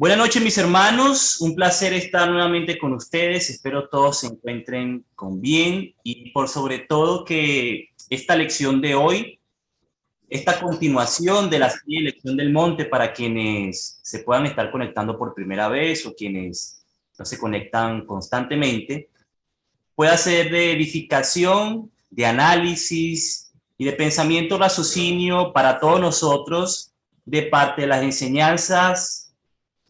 Buenas noches, mis hermanos. Un placer estar nuevamente con ustedes. Espero todos se encuentren con bien y por sobre todo que esta lección de hoy, esta continuación de la serie Lección del Monte para quienes se puedan estar conectando por primera vez o quienes no se conectan constantemente, pueda ser de edificación, de análisis y de pensamiento raciocinio para todos nosotros de parte de las enseñanzas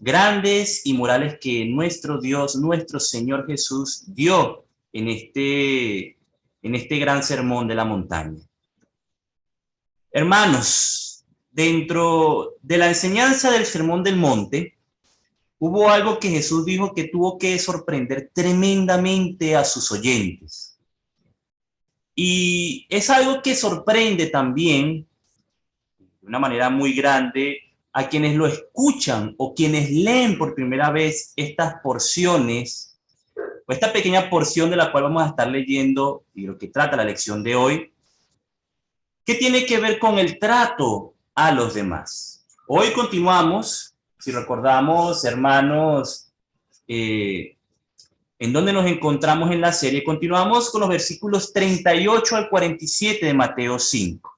grandes y morales que nuestro Dios, nuestro Señor Jesús dio en este gran sermón de la montaña. Hermanos, dentro de la enseñanza del sermón del monte, hubo algo que Jesús dijo que tuvo que sorprender tremendamente a sus oyentes. Y es algo que sorprende también de una manera muy grande a quienes lo escuchan o quienes leen por primera vez estas porciones o esta pequeña porción de la cual vamos a estar leyendo y lo que trata la lección de hoy, que tiene que ver con el trato a los demás. Hoy continuamos, si recordamos, hermanos, en donde nos encontramos en la serie, continuamos con los versículos 38 al 47 de Mateo 5.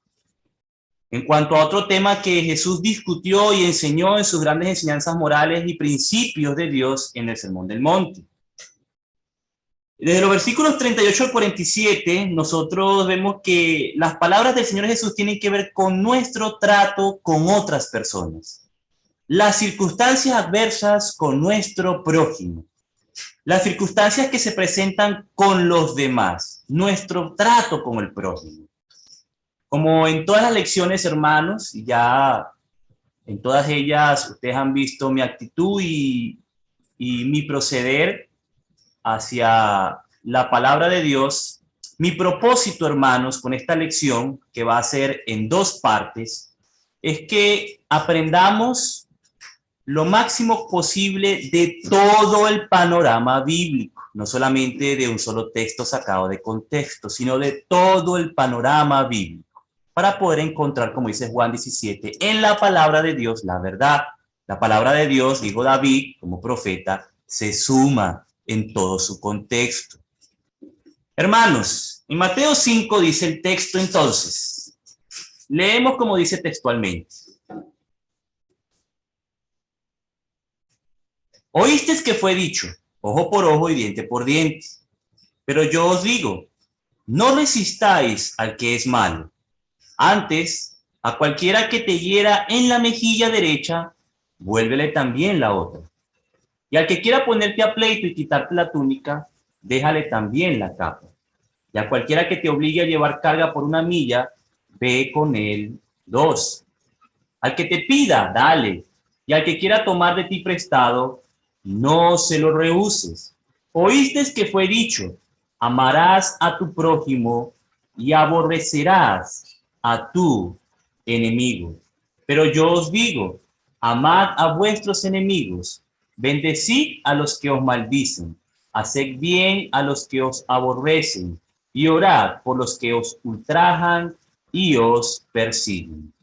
En cuanto a otro tema que Jesús discutió y enseñó en sus grandes enseñanzas morales y principios de Dios en el Sermón del Monte. Desde los versículos 38 al 47, nosotros vemos que las palabras del Señor Jesús tienen que ver con nuestro trato con otras personas, las circunstancias adversas con nuestro prójimo, las circunstancias que se presentan con los demás, nuestro trato con el prójimo. Como en todas las lecciones, hermanos, y ya en todas ellas ustedes han visto mi actitud y mi proceder hacia la palabra de Dios. Mi propósito, hermanos, con esta lección, que va a ser en dos partes, es que aprendamos lo máximo posible de todo el panorama bíblico, no solamente de un solo texto sacado de contexto, sino de todo el panorama bíblico, para poder encontrar, como dice Juan 17, en la palabra de Dios la verdad. La palabra de Dios, dijo David como profeta, se suma en todo su contexto. Hermanos, en Mateo 5 dice el texto entonces. Leemos como dice textualmente. Oísteis que fue dicho, ojo por ojo y diente por diente. Pero yo os digo, no resistáis al que es malo. Antes, a cualquiera que te hiera en la mejilla derecha, vuélvele también la otra. Y al que quiera ponerte a pleito y quitarte la túnica, déjale también la capa. Y a cualquiera que te obligue a llevar carga por una milla, ve con él 2. Al que te pida, dale. Y al que quiera tomar de ti prestado, no se lo rehuses. Oíste que fue dicho, amarás a tu prójimo y aborrecerás a tu enemigo. Pero yo os digo, amad a vuestros enemigos, bendecid a los que os maldicen, haced bien a los que os aborrecen, y orad por los que os ultrajan y os persiguen,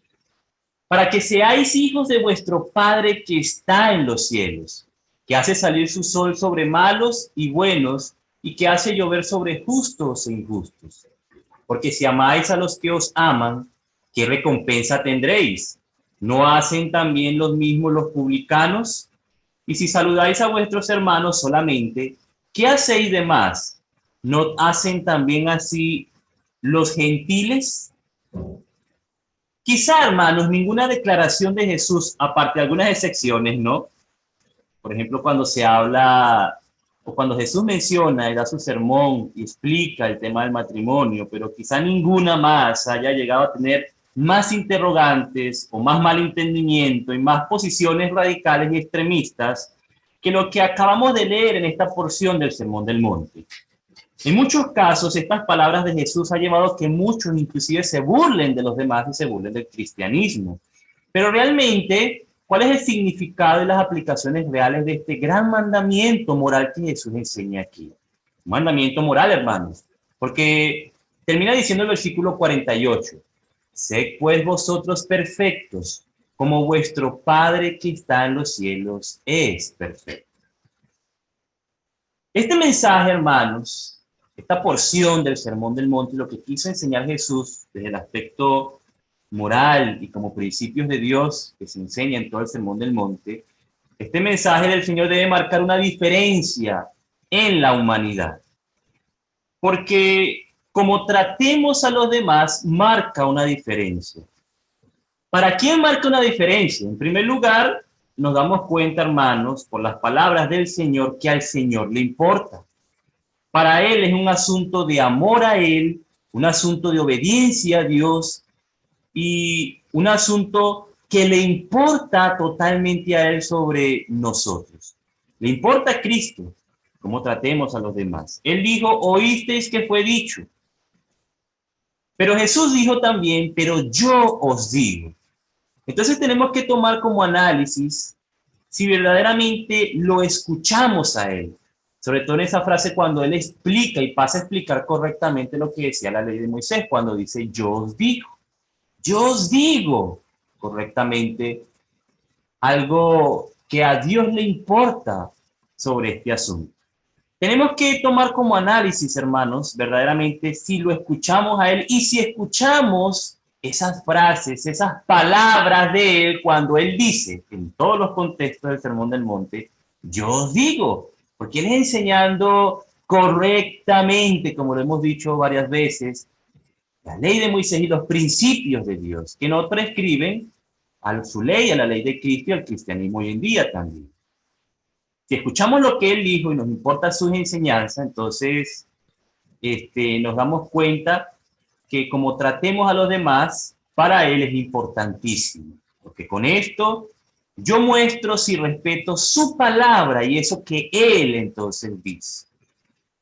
para que seáis hijos de vuestro Padre que está en los cielos, que hace salir su sol sobre malos y buenos, y que hace llover sobre justos e injustos. Porque si amáis a los que os aman, ¿qué recompensa tendréis? ¿No hacen también los mismos los publicanos? Y si saludáis a vuestros hermanos solamente, ¿qué hacéis de más? ¿No hacen también así los gentiles? Quizá, hermanos, ninguna declaración de Jesús, aparte de algunas excepciones, ¿no? Por ejemplo, cuando se habla o cuando Jesús menciona y da su sermón y explica el tema del matrimonio, pero quizá ninguna más haya llegado a tener más interrogantes o más malentendimiento y más posiciones radicales y extremistas que lo que acabamos de leer en esta porción del Sermón del Monte. En muchos casos, estas palabras de Jesús han llevado a que muchos inclusive se burlen de los demás y se burlen del cristianismo. Pero realmente, ¿cuál es el significado y las aplicaciones reales de este gran mandamiento moral que Jesús enseña aquí? Un mandamiento moral, hermanos, porque termina diciendo el versículo 48, sed pues vosotros perfectos, como vuestro Padre que está en los cielos es perfecto. Este mensaje, hermanos, esta porción del Sermón del Monte, lo que quiso enseñar Jesús desde el aspecto moral y como principios de Dios que se enseña en todo el Sermón del Monte, este mensaje del Señor debe marcar una diferencia en la humanidad. Porque como tratemos a los demás, marca una diferencia. ¿Para quién marca una diferencia? En primer lugar, nos damos cuenta, hermanos, por las palabras del Señor, que al Señor le importa. Para Él es un asunto de amor a Él, un asunto de obediencia a Dios y un asunto que le importa totalmente a Él sobre nosotros. Le importa a Cristo, cómo tratemos a los demás. Él dijo, oísteis que fue dicho. Pero Jesús dijo también, pero yo os digo. Entonces tenemos que tomar como análisis si verdaderamente lo escuchamos a Él. Sobre todo en esa frase cuando Él explica y pasa a explicar correctamente lo que decía la ley de Moisés, cuando dice, yo os digo correctamente algo que a Dios le importa sobre este asunto. Tenemos que tomar como análisis, hermanos, verdaderamente si lo escuchamos a Él y si escuchamos esas frases, esas palabras de Él cuando Él dice, en todos los contextos del Sermón del Monte, yo os digo, porque Él es enseñando correctamente, como lo hemos dicho varias veces, la ley de Moisés y los principios de Dios, que no prescriben a su ley, a la ley de Cristo y al cristianismo hoy en día también. Si escuchamos lo que Él dijo y nos importa sus enseñanzas, entonces nos damos cuenta que como tratemos a los demás, para Él es importantísimo. Porque con esto yo muestro si respeto su palabra y eso que Él entonces dice.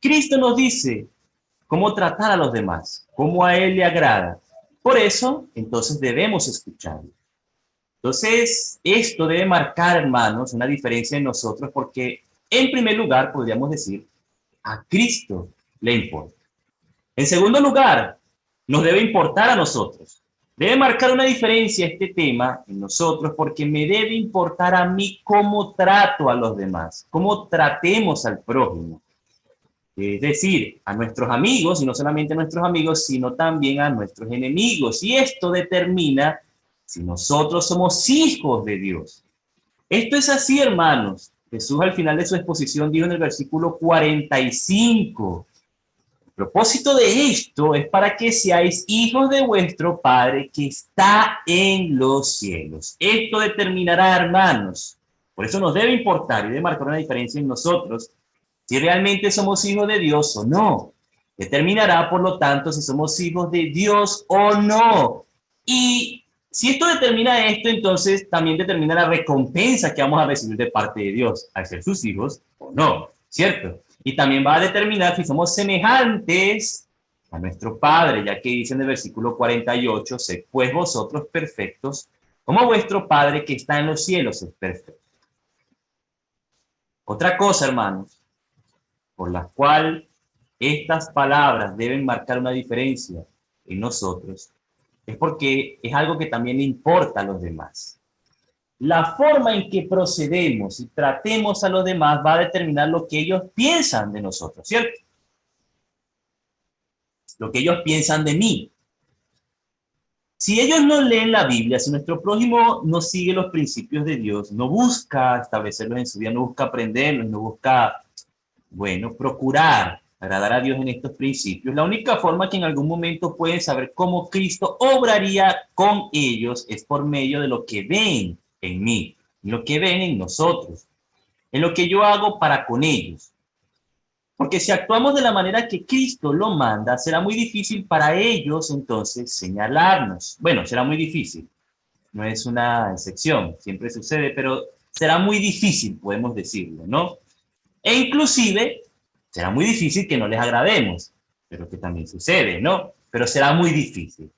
Cristo nos dice cómo tratar a los demás, cómo a Él le agrada. Por eso, entonces debemos escucharlo. Entonces, esto debe marcar, hermanos, una diferencia en nosotros porque, en primer lugar, podríamos decir, a Cristo le importa. En segundo lugar, nos debe importar a nosotros. Debe marcar una diferencia este tema en nosotros porque me debe importar a mí cómo trato a los demás, cómo tratemos al prójimo. Es decir, a nuestros amigos, y no solamente a nuestros amigos, sino también a nuestros enemigos. Y esto determina si nosotros somos hijos de Dios. Esto es así, hermanos. Jesús al final de su exposición dijo en el versículo 45, el propósito de esto es para que seáis hijos de vuestro Padre que está en los cielos. Esto determinará, hermanos, por eso nos debe importar y debe marcar una diferencia en nosotros, si realmente somos hijos de Dios o no. Determinará, por lo tanto, si somos hijos de Dios o no. Y si esto determina esto, entonces también determina la recompensa que vamos a recibir de parte de Dios al ser sus hijos o no, ¿cierto? Y también va a determinar si somos semejantes a nuestro Padre, ya que dice en el versículo 48, sed pues vosotros perfectos, como vuestro Padre que está en los cielos es perfecto. Otra cosa, hermanos, por la cual estas palabras deben marcar una diferencia en nosotros, es porque es algo que también le importa a los demás. La forma en que procedemos y tratemos a los demás va a determinar lo que ellos piensan de nosotros, ¿cierto? Lo que ellos piensan de mí. Si ellos no leen la Biblia, si nuestro prójimo no sigue los principios de Dios, no busca establecerlos en su vida, no busca aprenderlos, no busca, bueno, procurar agradar a Dios en estos principios, la única forma que en algún momento pueden saber cómo Cristo obraría con ellos es por medio de lo que ven en mí, lo que ven en nosotros, en lo que yo hago para con ellos. Porque si actuamos de la manera que Cristo lo manda, será muy difícil para ellos entonces señalarnos. Bueno, será muy difícil, no es una excepción, siempre sucede, pero será muy difícil, podemos decirlo, ¿no? E inclusive será muy difícil que no les agrademos, pero que también sucede, ¿no? Pero será muy difícil.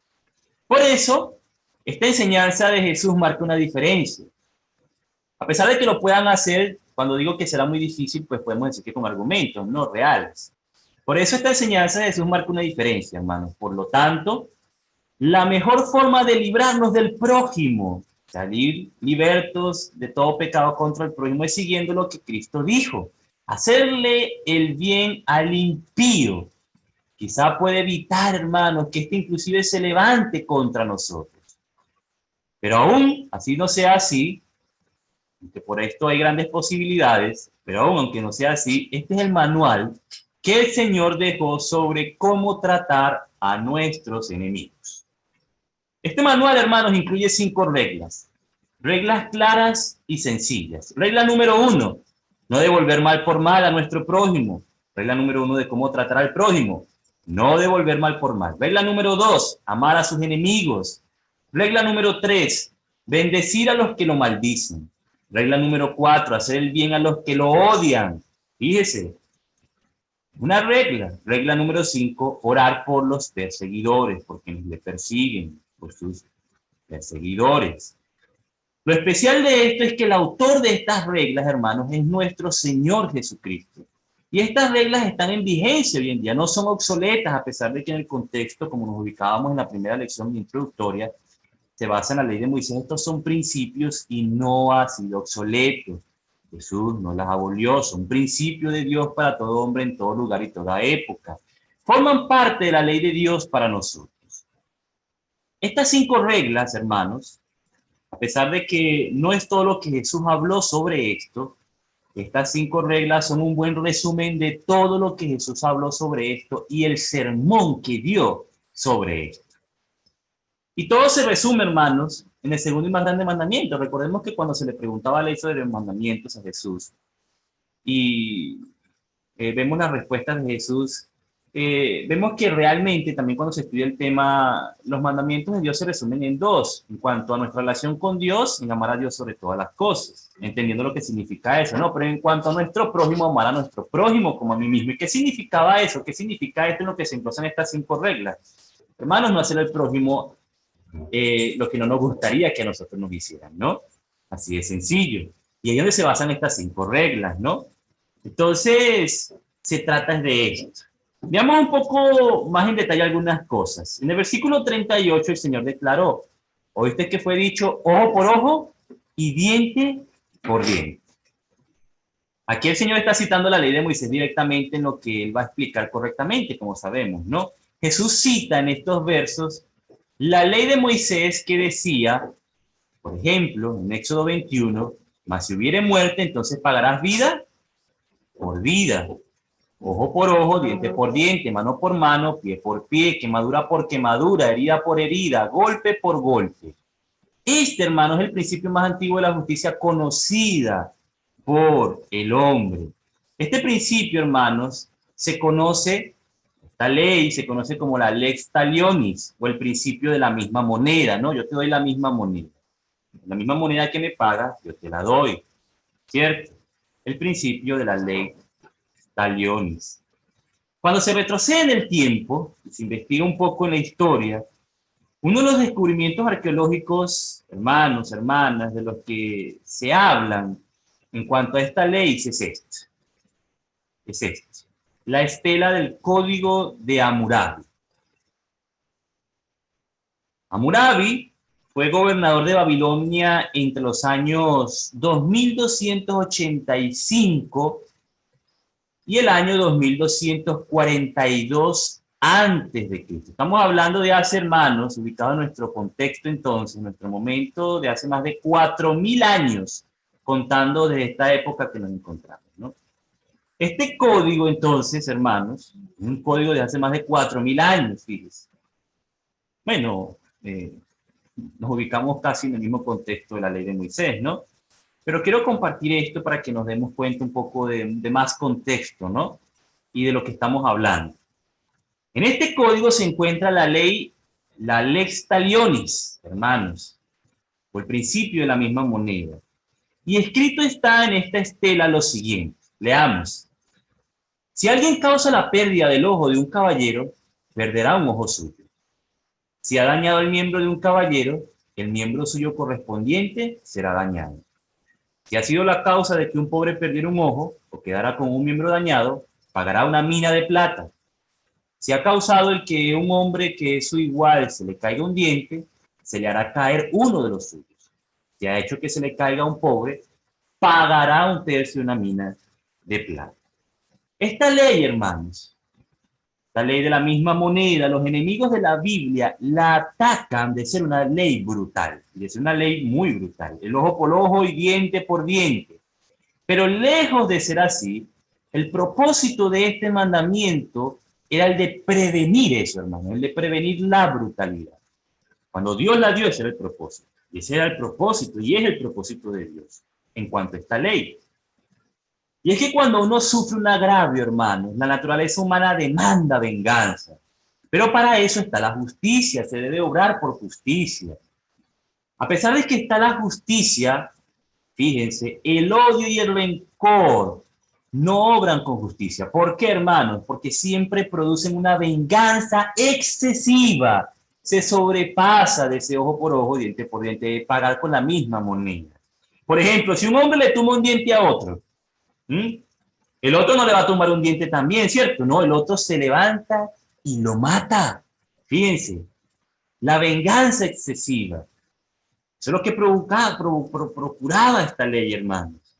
Por eso, esta enseñanza de Jesús marca una diferencia. A pesar de que lo puedan hacer, cuando digo que será muy difícil, pues podemos decir que con argumentos, no reales. Por eso esta enseñanza de Jesús marca una diferencia, hermanos. Por lo tanto, la mejor forma de librarnos del prójimo Salir libertos de todo pecado contra el prójimo es siguiendo lo que Cristo dijo. Hacerle el bien al impío. Quizá puede evitar, hermanos, que este inclusive se levante contra nosotros. Pero aún así no sea así, que por esto hay grandes posibilidades, pero aún aunque no sea así, este es el manual que el Señor dejó sobre cómo tratar a nuestros enemigos. Este manual, hermanos, incluye 5 reglas. Reglas claras y sencillas. Regla número 1, no devolver mal por mal a nuestro prójimo. Regla número 1 de cómo tratar al prójimo, no devolver mal por mal. Regla número 2, amar a sus enemigos. Regla número 3, bendecir a los que lo maldicen. Regla número 4, hacer el bien a los que lo odian. Fíjese, una regla. Regla número 5, orar por los perseguidores, por quienes le persiguen, por sus perseguidores. Lo especial de esto es que el autor de estas reglas, hermanos, es nuestro Señor Jesucristo. Y estas reglas están en vigencia hoy en día, no son obsoletas, a pesar de que en el contexto, como nos ubicábamos en la primera lección introductoria, se basa en la ley de Moisés. Estos son principios y no ha sido obsoleto. Jesús no las abolió, son principios de Dios para todo hombre en todo lugar y toda época. Forman parte de la ley de Dios para nosotros. Estas 5 reglas, hermanos, a pesar de que no es todo lo que Jesús habló sobre esto, estas 5 reglas son un buen resumen de todo lo que Jesús habló sobre esto y el sermón que dio sobre esto. Y todo se resume, hermanos, en el segundo y más grande mandamiento. Recordemos que cuando se le preguntaba la ley sobre los mandamientos a Jesús y vemos las respuestas de Jesús, vemos que realmente también cuando se estudia el tema, los mandamientos de Dios se resumen en 2, en cuanto a nuestra relación con Dios, en amar a Dios sobre todas las cosas, entendiendo lo que significa eso, ¿no? Pero en cuanto a nuestro prójimo, amar a nuestro prójimo como a mí mismo. ¿Y qué significaba eso? ¿Qué significa esto en lo que se englossan estas 5 reglas? Hermanos, no hacer al prójimo lo que no nos gustaría que a nosotros nos hicieran, ¿no? Así de sencillo. Y ahí es donde se basan estas 5 reglas, ¿no? Entonces, se trata de esto. Veamos un poco más en detalle algunas cosas. En el versículo 38 el Señor declaró, oíste que fue dicho ojo por ojo y diente por diente. Aquí el Señor está citando la ley de Moisés directamente en lo que él va a explicar correctamente, como sabemos, ¿no? Jesús cita en estos versos la ley de Moisés que decía, por ejemplo, en Éxodo 21, mas si hubiere muerte, entonces pagarás vida por vida, ojo por ojo, diente por diente, mano por mano, pie por pie, quemadura por quemadura, herida por herida, golpe por golpe. Este, hermano, es el principio más antiguo de la justicia conocida por el hombre. Este principio, hermanos, se conoce, esta ley se conoce como la lex talionis, o el principio de la misma moneda, ¿no? Yo te doy la misma moneda. La misma moneda que me pagas, yo te la doy, ¿cierto? El principio de la ley talionis. Cuando se retrocede en el tiempo, se investiga un poco en la historia, uno de los descubrimientos arqueológicos, hermanos, hermanas, de los que se hablan en cuanto a esta ley es este. Es este. La estela del Código de Hammurabi. Hammurabi fue gobernador de Babilonia entre los años 2285 y el año 2242 antes de Cristo. Estamos hablando de hace, hermanos, ubicado en nuestro contexto entonces, en nuestro momento, de hace más de 4000 años, contando desde esta época que nos encontramos, ¿no? Este código, entonces, hermanos, es un código de hace más de 4000 años, fíjense. Bueno, nos ubicamos casi en el mismo contexto de la ley de Moisés, ¿no? Pero quiero compartir esto para que nos demos cuenta un poco de más contexto, ¿no? Y de lo que estamos hablando. En este código se encuentra la ley, la lex talionis, hermanos, o el principio de la misma moneda. Y escrito está en esta estela lo siguiente. Leamos. Si alguien causa la pérdida del ojo de un caballero, perderá un ojo suyo. Si ha dañado el miembro de un caballero, el miembro suyo correspondiente será dañado. Si ha sido la causa de que un pobre perdiera un ojo o quedara con un miembro dañado, pagará una mina de plata. Si ha causado el que un hombre que es su igual se le caiga un diente, se le hará caer uno de los suyos. si ha hecho que se le caiga a un pobre, pagará un tercio de una mina de plata. Esta ley, hermanos, la ley de la misma moneda, los enemigos de la Biblia la atacan de ser una ley brutal, de ser una ley muy brutal, el ojo por ojo y diente por diente. Pero lejos de ser así, el propósito de este mandamiento era el de prevenir eso, hermano, el de prevenir la brutalidad. Cuando Dios la dio, ese era el propósito. Y ese era el propósito, y es el propósito de Dios en cuanto a esta ley. Y es que cuando uno sufre un agravio, hermano, la naturaleza humana demanda venganza. Pero para eso está la justicia, se debe obrar por justicia. A pesar de que está la justicia, fíjense, el odio y el rencor no obran con justicia. ¿Por qué, hermanos? Porque siempre producen una venganza excesiva. Se sobrepasa de ese ojo por ojo, diente por diente, de pagar con la misma moneda. Por ejemplo, si un hombre le tumba un diente a otro, el otro no le va a tumbar un diente también, ¿cierto? No, el otro se levanta y lo mata. Fíjense, la venganza excesiva. Eso es lo que procuraba esta ley, hermanos.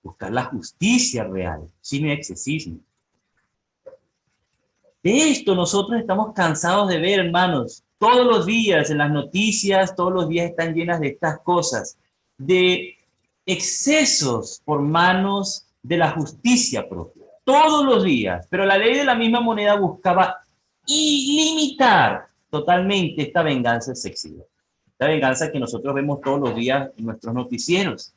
Buscar la justicia real, sin excesismo. De esto nosotros estamos cansados de ver, hermanos. Todos los días en las noticias, todos los días están llenas de estas cosas, de excesos por manos de la justicia propia. Todos los días. Pero la ley de la misma moneda buscaba limitar totalmente esta venganza excesiva. Esta venganza que nosotros vemos todos los días en nuestros noticieros.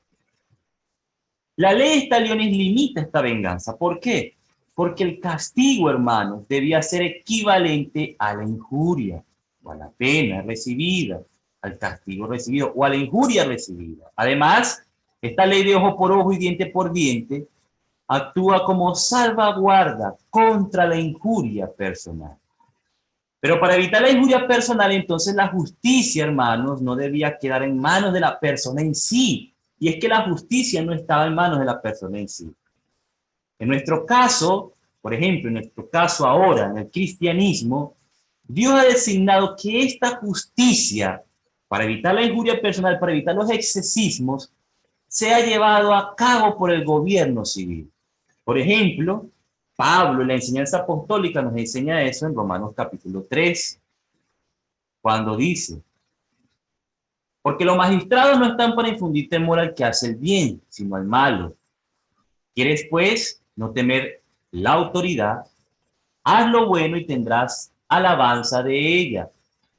La ley de taliones limita esta venganza. ¿Por qué? Porque el castigo, hermanos, debía ser equivalente a la injuria, o a la pena recibida, al castigo recibido, o a la injuria recibida. Además, esta ley de ojo por ojo y diente por diente actúa como salvaguarda contra la injuria personal. Pero para evitar la injuria personal, entonces la justicia, hermanos, no debía quedar en manos de la persona en sí. Y es que la justicia no estaba en manos de la persona en sí. En nuestro caso, por ejemplo, en nuestro caso ahora, en el cristianismo, Dios ha designado que esta justicia, para evitar la injuria personal, para evitar los excesismos, sea llevado a cabo por el gobierno civil. Por ejemplo, Pablo en la enseñanza apostólica nos enseña eso en Romanos capítulo 3, cuando dice: porque los magistrados no están para infundir temor al que hace el bien, sino al malo. ¿Quieres, pues, no temer la autoridad? Haz lo bueno y tendrás alabanza de ella.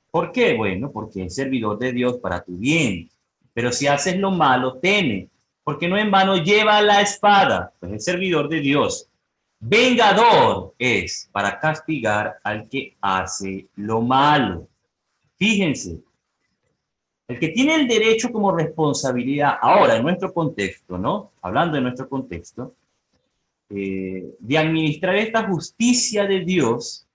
¿Por qué? Bueno, porque es servidor de Dios para tu bien. Pero si haces lo malo, teme, porque no en vano lleva la espada, pues es servidor de Dios. Vengador es para castigar al que hace lo malo. Fíjense, el que tiene el derecho como responsabilidad, ahora en nuestro contexto, ¿no? Hablando de nuestro contexto, de administrar esta justicia de Dios,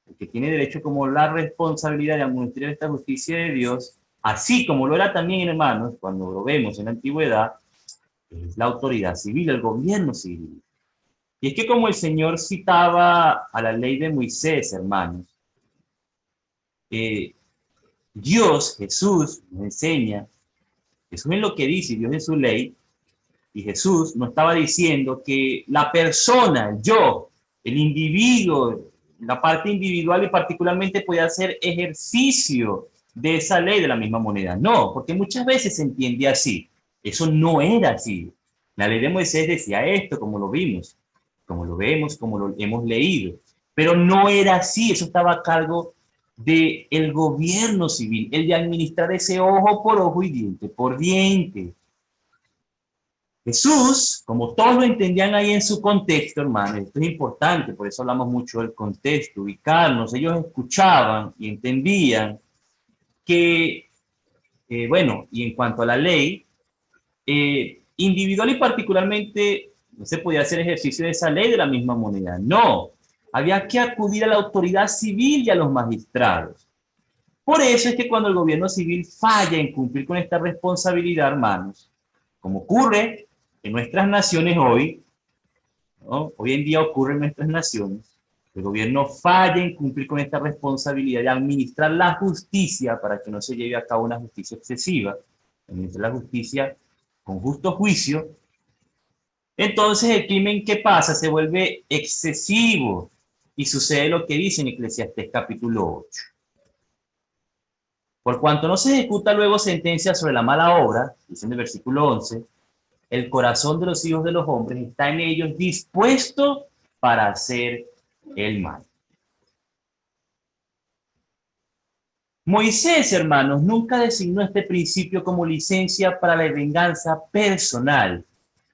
el que tiene derecho como la responsabilidad de administrar esta justicia de Dios, así como lo era también, hermanos, cuando lo vemos en la antigüedad, es la autoridad civil, el gobierno civil. Y es que como el Señor citaba a la ley de Moisés, hermanos, Dios, Jesús, nos enseña, Jesús es lo que dice, Dios es su ley, y Jesús no estaba diciendo que la persona, el yo, el individuo, la parte individual y particularmente podía hacer ejercicio de esa ley de la misma moneda. No, porque muchas veces se entiende así. Eso no era así. La ley de Moisés decía esto, como lo vimos, como lo vemos, como lo hemos leído. Pero no era así, eso estaba a cargo del gobierno civil, el de administrar ese ojo por ojo y diente por diente. Jesús, como todos lo entendían ahí en su contexto, hermano, esto es importante, por eso hablamos mucho del contexto, ubicarnos, ellos escuchaban y entendían que, bueno, y en cuanto a la ley, individual y particularmente no se podía hacer ejercicio de esa ley de la misma moneda, no, había que acudir a la autoridad civil y a los magistrados. Por eso es que cuando el gobierno civil falla en cumplir con esta responsabilidad, hermanos, como ocurre en nuestras naciones hoy, ¿no? Hoy en día ocurre en nuestras naciones, el gobierno falla en cumplir con esta responsabilidad de administrar la justicia para que no se lleve a cabo una justicia excesiva. administrar la justicia con justo juicio, entonces el crimen que pasa se vuelve excesivo y sucede lo que dice en Eclesiastés capítulo 8. Por cuanto no se ejecuta luego sentencia sobre la mala obra, dice en el versículo 11, el corazón de los hijos de los hombres está en ellos dispuesto para hacer el mal. Moisés, hermanos, nunca designó este principio como licencia para la venganza personal,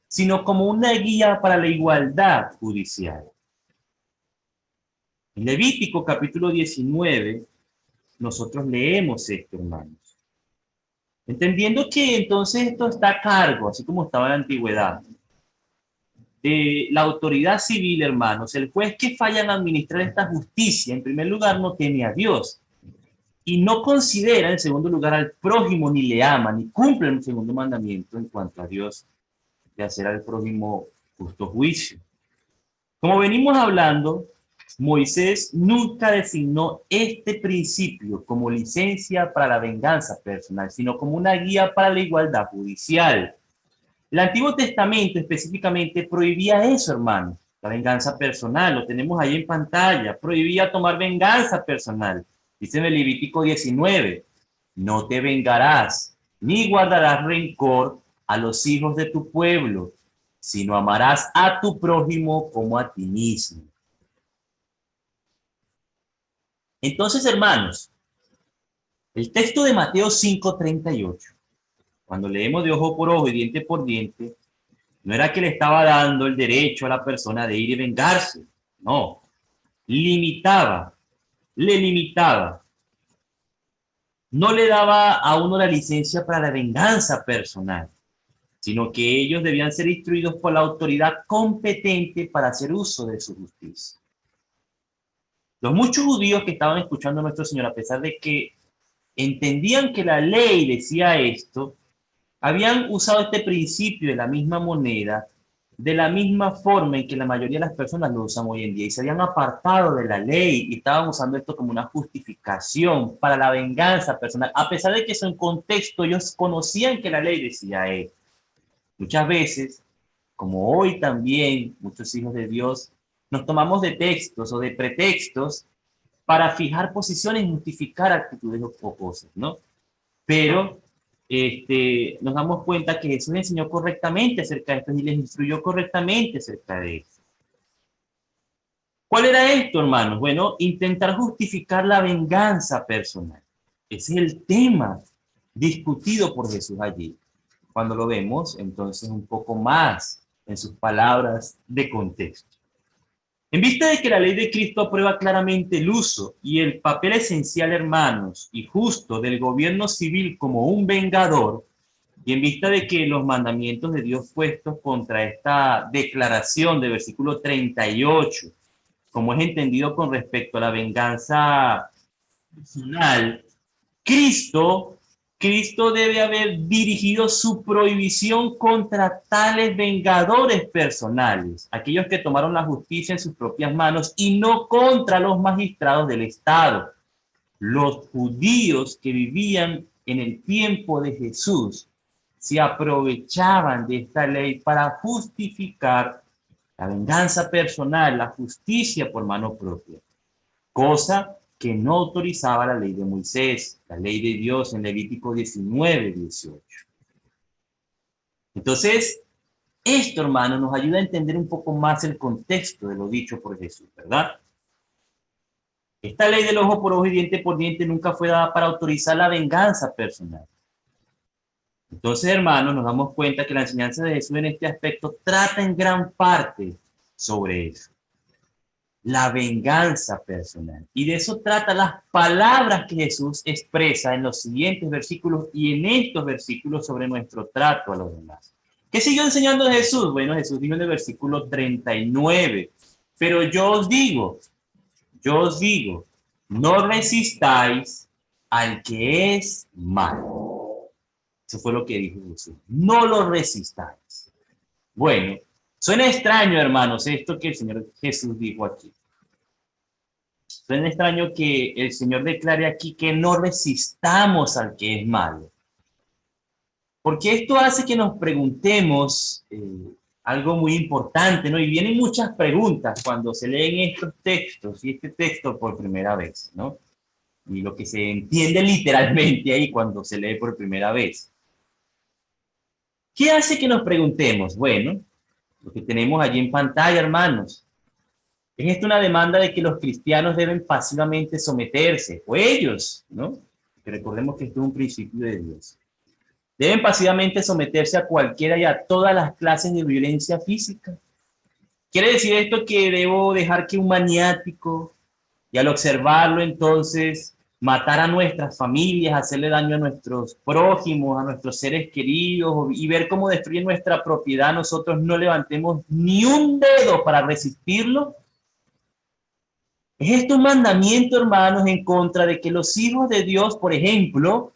sino como una guía para la igualdad judicial. En Levítico capítulo 19, nosotros leemos esto, hermanos. Entendiendo que entonces esto está a cargo, así como estaba en la antigüedad, de la autoridad civil, hermanos. El juez que falla en administrar esta justicia, en primer lugar, no teme a Dios y no considera, en segundo lugar, al prójimo, ni le ama, ni cumple el segundo mandamiento en cuanto a Dios, de hacer al prójimo justo juicio. Como venimos hablando, Moisés nunca designó este principio como licencia para la venganza personal, sino como una guía para la igualdad judicial. El Antiguo Testamento específicamente prohibía eso, hermano, la venganza personal, lo tenemos ahí en pantalla, prohibía tomar venganza personal. Dice en el Levítico 19, no te vengarás, ni guardarás rencor a los hijos de tu pueblo, sino amarás a tu prójimo como a ti mismo. Entonces, hermanos, el texto de Mateo 5:38, cuando leemos de ojo por ojo y diente por diente, no era que le estaba dando el derecho a la persona de ir y vengarse, no, limitaba, le limitaba. No le daba a uno la licencia para la venganza personal, sino que ellos debían ser instruidos por la autoridad competente para hacer uso de su justicia. Los muchos judíos que estaban escuchando a nuestro Señor, a pesar de que entendían que la ley decía esto, habían usado este principio de la misma moneda de la misma forma en que la mayoría de las personas lo usan hoy en día y se habían apartado de la ley y estaban usando esto como una justificación para la venganza personal, a pesar de que eso en contexto ellos conocían que la ley decía esto. Muchas veces, como hoy también muchos hijos de Dios, nos tomamos de textos o de pretextos para fijar posiciones y justificar actitudes o cosas, ¿no? Pero nos damos cuenta que Jesús enseñó correctamente acerca de esto y les instruyó correctamente acerca de esto. ¿Cuál era esto, hermanos? Bueno, intentar justificar la venganza personal. Ese es el tema discutido por Jesús allí. Cuando lo vemos, entonces, un poco más en sus palabras de contexto. En vista de que la ley de Cristo aprueba claramente el uso y el papel esencial, hermanos, y justo del gobierno civil como un vengador, y en vista de que los mandamientos de Dios puestos contra esta declaración de versículo 38, como es entendido con respecto a la venganza personal, Cristo, Cristo debe haber dirigido su prohibición contra tales vengadores personales, aquellos que tomaron la justicia en sus propias manos y no contra los magistrados del Estado. Los judíos que vivían en el tiempo de Jesús se aprovechaban de esta ley para justificar la venganza personal, la justicia por mano propia, cosa que no autorizaba la ley de Moisés, la ley de Dios en Levítico 19:18. Entonces, esto, hermano, nos ayuda a entender un poco más el contexto de lo dicho por Jesús, ¿verdad? Esta ley del ojo por ojo y diente por diente nunca fue dada para autorizar la venganza personal. Entonces, hermanos, nos damos cuenta que la enseñanza de Jesús en este aspecto trata en gran parte sobre eso. La venganza personal. Y de eso trata las palabras que Jesús expresa en los siguientes versículos y en estos versículos sobre nuestro trato a los demás. ¿Qué siguió enseñando Jesús? Bueno, Jesús dijo en el versículo 39, pero yo os digo, no resistáis al que es malo. Eso fue lo que dijo Jesús. No lo resistáis. Bueno, suena extraño, hermanos, esto que el Señor Jesús dijo aquí. Suena extraño que el Señor declare aquí que no resistamos al que es malo. Porque esto hace que nos preguntemos algo muy importante, ¿no? Y vienen muchas preguntas cuando se leen estos textos y este texto por primera vez, ¿no? Y lo que se entiende literalmente ahí cuando se lee por primera vez. ¿Qué hace que nos preguntemos? Bueno, lo que tenemos allí en pantalla, hermanos. ¿Es esto una demanda de que los cristianos deben pasivamente someterse? O ellos, ¿no? Que recordemos que esto es un principio de Dios. Deben pasivamente someterse a cualquiera y a todas las clases de violencia física. ¿Quiere decir esto que debo dejar que un maniático, y al observarlo entonces, matar a nuestras familias, hacerle daño a nuestros prójimos, a nuestros seres queridos, y ver cómo destruye nuestra propiedad, nosotros no levantemos ni un dedo para resistirlo? ¿Es esto un mandamiento, hermanos, en contra de que los hijos de Dios, por ejemplo,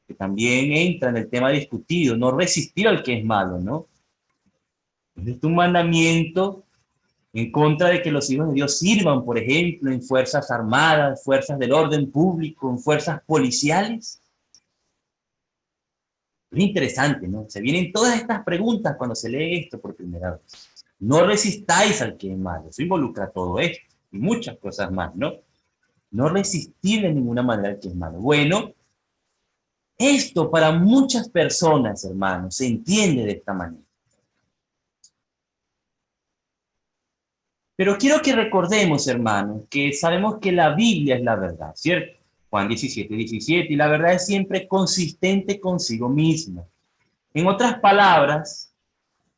que también entra en el tema discutido, no resistir al que es malo, ¿no? ¿Es esto un mandamiento en contra de que los hijos de Dios sirvan, por ejemplo, en fuerzas armadas, fuerzas del orden público, en fuerzas policiales? Es interesante, ¿no? Se vienen todas estas preguntas cuando se lee esto por primera vez. No resistáis al que es malo. Eso involucra todo esto y muchas cosas más, ¿no? No resistir de ninguna manera al que es malo. Bueno, esto para muchas personas, hermanos, se entiende de esta manera. Pero quiero que recordemos, hermanos, que sabemos que la Biblia es la verdad, ¿cierto? Juan 17:17, y la verdad es siempre consistente consigo misma. En otras palabras,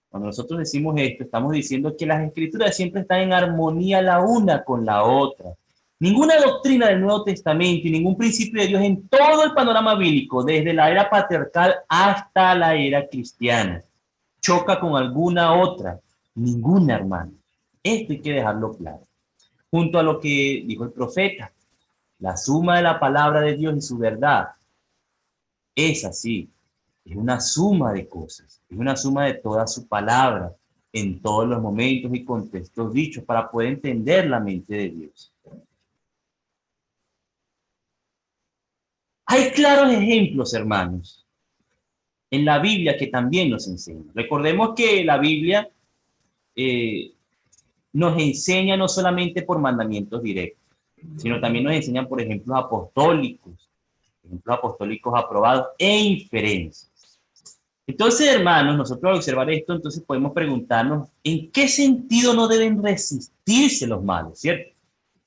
cuando nosotros decimos esto, estamos diciendo que las escrituras siempre están en armonía la una con la otra. Ninguna doctrina del Nuevo Testamento y ningún principio de Dios en todo el panorama bíblico, desde la era patriarcal hasta la era cristiana, choca con alguna otra. Ninguna, hermano. Esto hay que dejarlo claro. Junto a lo que dijo el profeta, la suma de la palabra de Dios y su verdad es así. Es una suma de cosas, es una suma de toda su palabra en todos los momentos y contextos dichos para poder entender la mente de Dios. Hay claros ejemplos, hermanos, en la Biblia que también nos enseñan. Recordemos que la Biblia eh, nos enseña no solamente por mandamientos directos, sino también nos enseñan por ejemplos apostólicos aprobados e inferencias. Entonces, hermanos, nosotros al observar esto, entonces podemos preguntarnos en qué sentido no deben resistirse los malos, ¿cierto?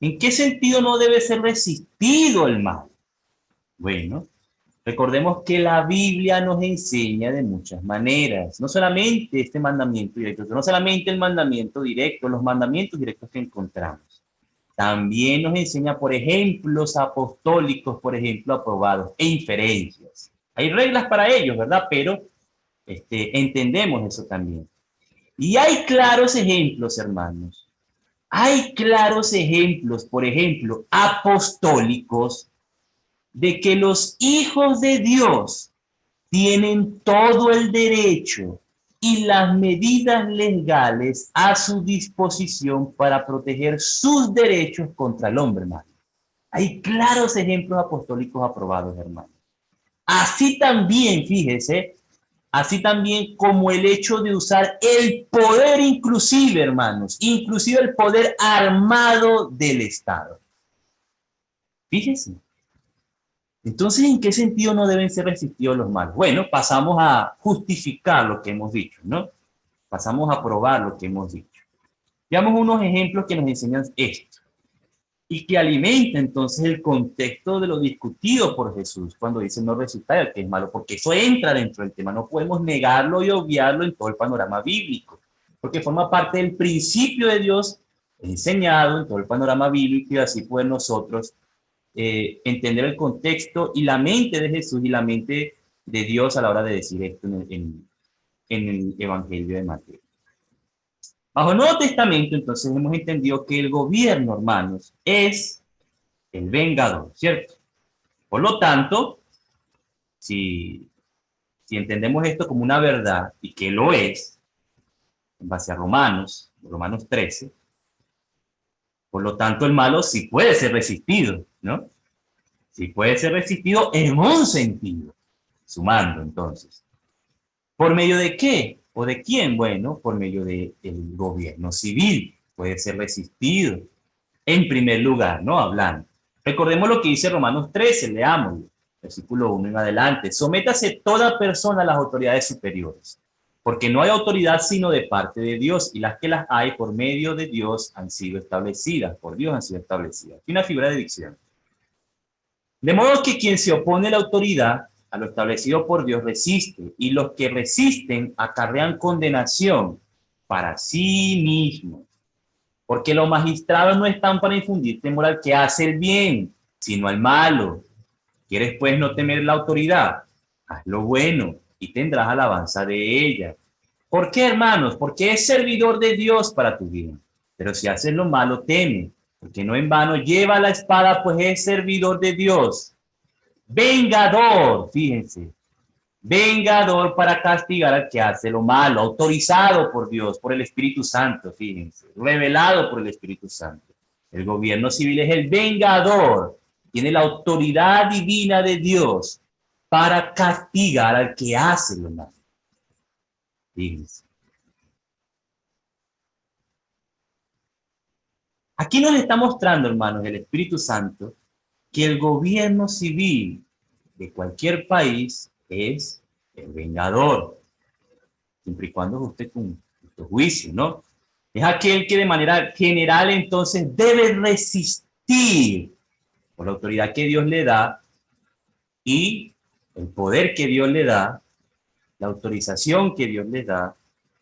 ¿En qué sentido no debe ser resistido el mal? Bueno, recordemos que la Biblia nos enseña de muchas maneras, no solamente este mandamiento directo, no solamente el mandamiento directo, los mandamientos directos que encontramos. También nos enseña por ejemplos apostólicos, por ejemplo, aprobados e inferencias. Hay reglas para ellos, ¿verdad? Pero entendemos eso también. Y hay claros ejemplos, hermanos. Hay claros ejemplos, por ejemplo, apostólicos, de que los hijos de Dios tienen todo el derecho y las medidas legales a su disposición para proteger sus derechos contra el hombre malo. Hay claros ejemplos apostólicos aprobados, hermanos. Así también, fíjese, así también como el hecho de usar el poder inclusive, hermanos, inclusive el poder armado del Estado. Fíjense. Entonces, ¿en qué sentido no deben ser resistidos los malos? Bueno, pasamos a justificar lo que hemos dicho, ¿no? Pasamos a probar lo que hemos dicho. Veamos unos ejemplos que nos enseñan esto y que alimenta entonces el contexto de lo discutido por Jesús cuando dice no resistir al que es malo, porque eso entra dentro del tema, no podemos negarlo y obviarlo en todo el panorama bíblico, porque forma parte del principio de Dios enseñado en todo el panorama bíblico y así pues nosotros entender el contexto y la mente de Jesús y la mente de Dios a la hora de decir esto en el Evangelio de Mateo. Bajo el Nuevo Testamento, entonces, hemos entendido que el gobierno, hermanos, es el vengador, ¿cierto? Por lo tanto, si entendemos esto como una verdad, y que lo es, en base a Romanos 13, por lo tanto, el malo sí puede ser resistido, ¿no? Sí puede ser resistido en un sentido. sumando entonces. ¿Por medio de qué? ¿O de quién? Bueno, por medio del gobierno civil. Puede ser resistido. En primer lugar, ¿no? Hablando. Recordemos lo que dice Romanos 13, leámoslo, versículo 1 en adelante. Sométase toda persona a las autoridades superiores, porque no hay autoridad sino de parte de Dios, y las que las hay por medio de Dios han sido establecidas, por Dios han sido establecidas. Aquí una figura de dicción. De modo que quien se opone a la autoridad, a lo establecido por Dios, resiste, y los que resisten acarrean condenación para sí mismos. Porque los magistrados no están para infundir temor al que hace el bien, sino al malo. ¿Quieres pues no temer la autoridad? Haz lo bueno y tendrás alabanza de ella. ¿Por qué, hermanos? Porque es servidor de Dios para tu bien. Pero si haces lo malo, teme, porque no en vano lleva la espada, pues es servidor de Dios. Vengador, fíjense, vengador para castigar al que hace lo malo, autorizado por Dios, por el Espíritu Santo, fíjense, revelado por el Espíritu Santo. El gobierno civil es el vengador, tiene la autoridad divina de Dios para castigar al que hace lo malo. Fíjense. Aquí nos está mostrando, hermanos, el Espíritu Santo, que el gobierno civil de cualquier país es el vengador, siempre y cuando ajuste con justo juicio, ¿no? Es aquel que de manera general entonces debe resistir por la autoridad que Dios le da y el poder que Dios le da, la autorización que Dios le da,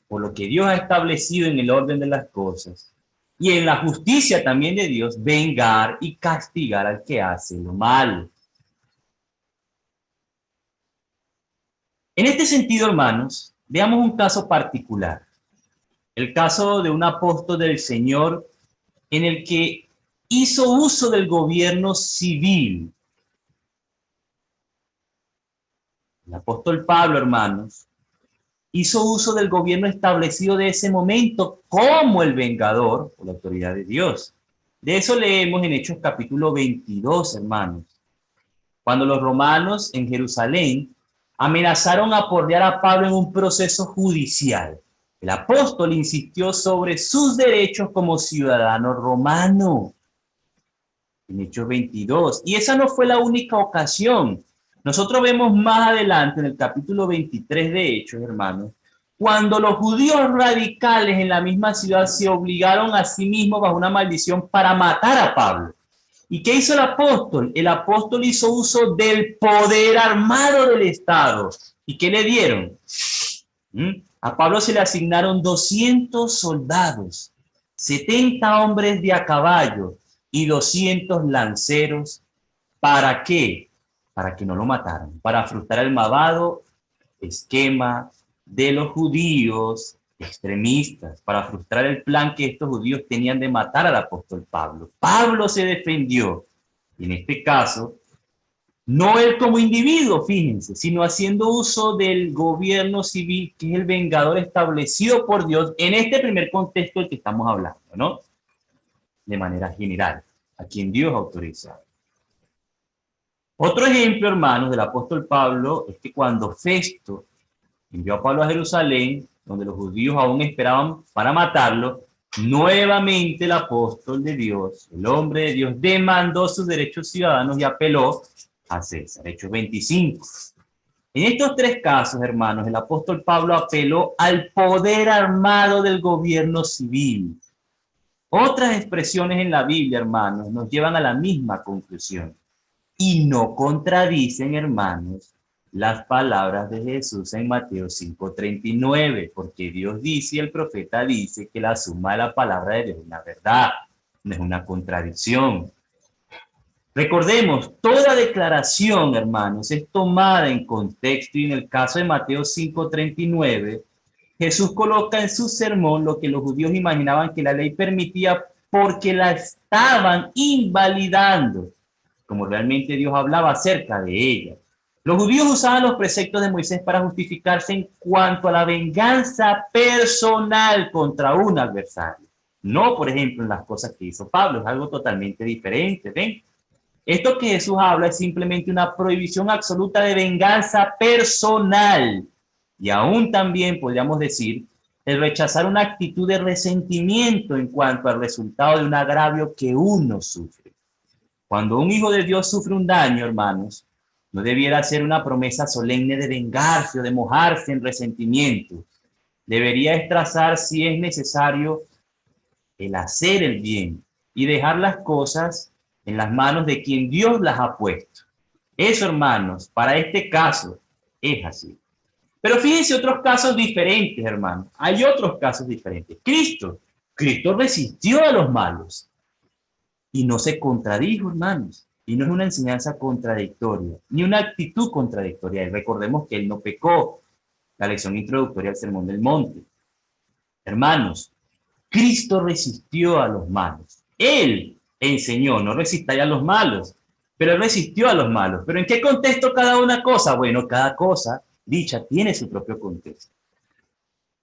por lo que Dios ha establecido en el orden de las cosas y en la justicia también de Dios, vengar y castigar al que hace lo malo. En este sentido, hermanos, veamos un caso particular. El caso de un apóstol del Señor en el que hizo uso del gobierno civil. El apóstol Pablo, hermanos, hizo uso del gobierno establecido de ese momento como el vengador por la autoridad de Dios. De eso leemos en Hechos capítulo 22, hermanos, cuando los romanos en Jerusalén amenazaron a aporrear a Pablo en un proceso judicial. El apóstol insistió sobre sus derechos como ciudadano romano. En Hechos 22. Y esa no fue la única ocasión. Nosotros vemos más adelante en el capítulo 23 de Hechos, hermanos, cuando los judíos radicales en la misma ciudad se obligaron a sí mismos bajo una maldición para matar a Pablo. ¿Y qué hizo el apóstol? El apóstol hizo uso del poder armado del Estado. ¿Y qué le dieron? A Pablo se le asignaron 200 soldados, 70 hombres de a caballo y 200 lanceros. ¿Para qué? Para que no lo mataran, para frustrar el malvado esquema de los judíos extremistas, para frustrar el plan que estos judíos tenían de matar al apóstol Pablo. Pablo se defendió, y en este caso, no él como individuo, fíjense, sino haciendo uso del gobierno civil, que es el vengador establecido por Dios en este primer contexto del que estamos hablando, ¿no? De manera general, a quien Dios autoriza. Otro ejemplo, hermanos, del apóstol Pablo es que cuando Festo envió a Pablo a Jerusalén, donde los judíos aún esperaban para matarlo, nuevamente el apóstol de Dios, el hombre de Dios, demandó sus derechos ciudadanos y apeló a César. Hechos 25. En estos tres casos, hermanos, el apóstol Pablo apeló al poder armado del gobierno civil. Otras expresiones en la Biblia, hermanos, nos llevan a la misma conclusión y no contradicen, hermanos, las palabras de Jesús en Mateo 5:39, porque Dios dice y el profeta dice que la suma de la palabra de Dios es una verdad, no es una contradicción. Recordemos, toda declaración, hermanos, es tomada en contexto y en el caso de Mateo 5:39, Jesús coloca en su sermón lo que los judíos imaginaban que la ley permitía porque la estaban invalidando, como realmente Dios hablaba acerca de ella. Los judíos usaban los preceptos de Moisés para justificarse en cuanto a la venganza personal contra un adversario. No, por ejemplo, en las cosas que hizo Pablo, es algo totalmente diferente, ¿ven? Esto que Jesús habla es simplemente una prohibición absoluta de venganza personal. Y aún también podríamos decir el rechazar una actitud de resentimiento en cuanto al resultado de un agravio que uno sufre. Cuando un hijo de Dios sufre un daño, hermanos, no debiera ser una promesa solemne de vengarse o de mojarse en resentimiento. Debería trazar, si es necesario, el hacer el bien y dejar las cosas en las manos de quien Dios las ha puesto. Eso, hermanos, para este caso es así. Pero fíjense otros casos diferentes, hermanos. Hay otros casos diferentes. Cristo resistió a los malos y no se contradijo, hermanos. Y no es una enseñanza contradictoria, ni una actitud contradictoria. Y recordemos que él no pecó. La lección introductoria al Sermón del Monte. Hermanos, Cristo resistió a los malos. Él enseñó, no resistáis a los malos, pero él resistió a los malos. ¿Pero en qué contexto cada una cosa? Bueno, cada cosa dicha tiene su propio contexto.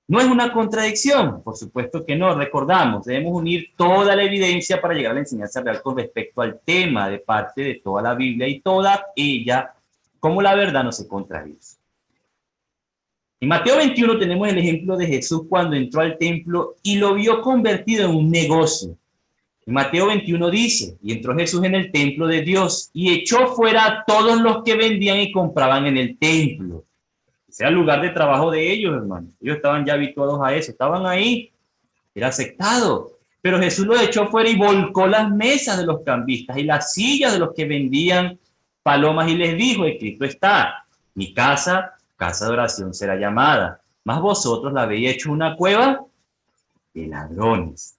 ¿No es una contradicción? Por supuesto que no. Recordamos, debemos unir toda la evidencia para llegar a la enseñanza real con respecto al tema de parte de toda la Biblia y toda ella, como la verdad, no se contradice. En Mateo 21 tenemos el ejemplo de Jesús cuando entró al templo y lo vio convertido en un negocio. En Mateo 21 dice, y entró Jesús en el templo de Dios y echó fuera a todos los que vendían y compraban en el templo. Ese era el lugar de trabajo de ellos, hermanos. Ellos estaban ya habituados a eso, estaban ahí, era aceptado. Pero Jesús los echó fuera y volcó las mesas de los cambistas y las sillas de los que vendían palomas y les dijo, escrito está, mi casa, casa de oración será llamada, mas vosotros la habéis hecho una cueva de ladrones.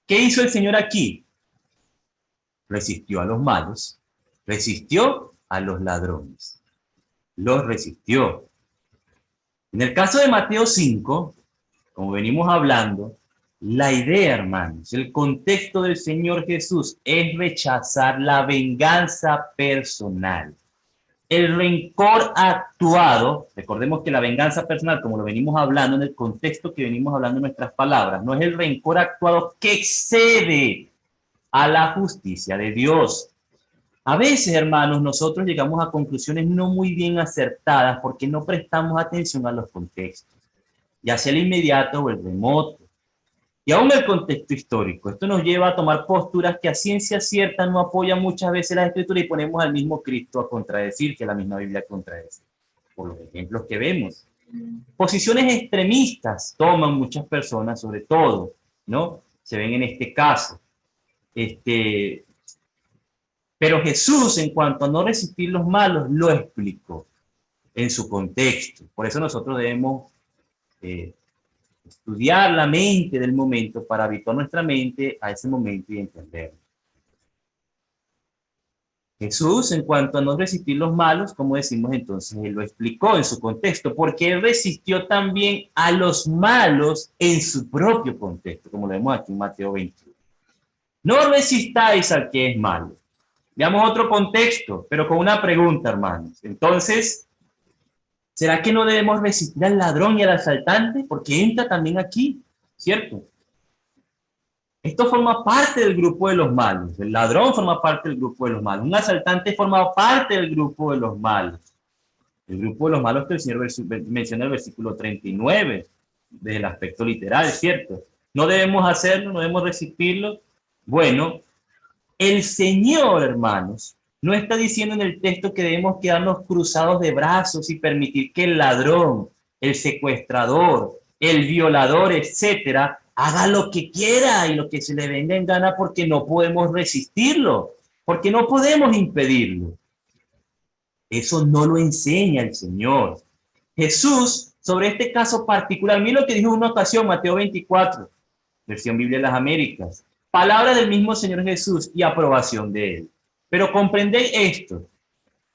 ¿Qué hizo el Señor aquí? Resistió a los malos, resistió a los ladrones, los resistió. En el caso de Mateo 5, como venimos hablando, la idea, hermanos, el contexto del Señor Jesús es rechazar la venganza personal. El rencor actuado, recordemos que la venganza personal, como lo venimos hablando en el contexto que venimos hablando en nuestras palabras, no es el rencor actuado que excede a la justicia de Dios. A veces, hermanos, nosotros llegamos a conclusiones no muy bien acertadas porque no prestamos atención a los contextos, ya sea el inmediato o el remoto. Y aún el contexto histórico. Esto nos lleva a tomar posturas que a ciencia cierta no apoyan muchas veces la escritura y ponemos al mismo Cristo a contradecir, que la misma Biblia contradice, por los ejemplos que vemos. Posiciones extremistas toman muchas personas, sobre todo, ¿no? Se ven en este caso. Pero Jesús, en cuanto a no resistir los malos, lo explicó en su contexto. Por eso nosotros debemos estudiar la mente del momento para habituar nuestra mente a ese momento y entenderlo. Jesús, en cuanto a no resistir los malos, como decimos entonces, él lo explicó en su contexto, porque él resistió también a los malos en su propio contexto, como lo vemos aquí en Mateo 21. No resistáis al que es malo. Veamos otro contexto, pero con una pregunta, hermanos. Entonces, ¿será que no debemos resistir al ladrón y al asaltante? Porque entra también aquí, ¿cierto? Esto forma parte del grupo de los malos. El ladrón forma parte del grupo de los malos. Un asaltante forma parte del grupo de los malos. El grupo de los malos que el Señor menciona en el versículo 39, desde el aspecto literal, ¿cierto? No debemos hacerlo, no debemos resistirlo. Bueno, el Señor, hermanos, no está diciendo en el texto que debemos quedarnos cruzados de brazos y permitir que el ladrón, el secuestrador, el violador, etcétera, haga lo que quiera y lo que se le venga en gana porque no podemos resistirlo, porque no podemos impedirlo. Eso no lo enseña el Señor. Jesús, sobre este caso particular, mira lo que dijo en una ocasión, Mateo 24, versión Biblia de las Américas. Palabra del mismo Señor Jesús y aprobación de él. Pero comprended esto.